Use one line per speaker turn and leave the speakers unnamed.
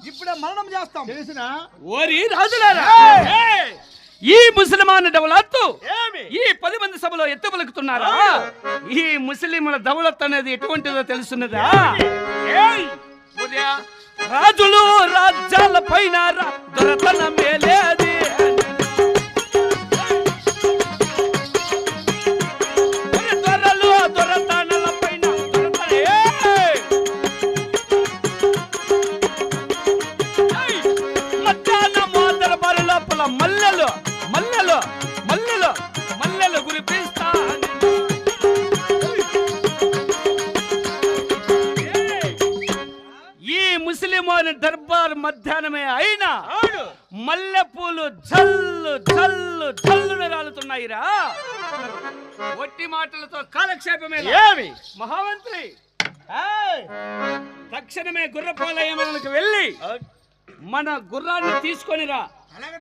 ఇప్పుడే మరణం చేస్తాం
తెలిసిన
ఓరి రాజులారా, ఈ ముసల్మాన్ దౌలత్తు ఈ 10 మంది సభలో ఎత్తుపలుకుతున్నారా? ఈ ముస్లింల దౌలత్ అనేది ఎటువంటిదో తెలుసున్నదా? రాజులు రాజ్యాల పైన దొరతన మేలేది, దొరలు దొరతనల పైన మధ్యాహ్నము దర్బారు లోపల మల్లెలు మల్లెలు మల్లెలు మల్లెలు గురిపిస్తా. ఈ ముస్లిమోని దర్బార్ మధ్యాహ్నమే అయినా మల్లెపూలు జల్లు జల్లు జల్లున రాలుతున్నాయిరా. ఒట్టి మాటలతో కాలక్షేపమే మహామంత్రి. తక్షణమే గుర్రపోలయములకు వెళ్ళి మన గుర్రాన్ని తీసుకొనిరా.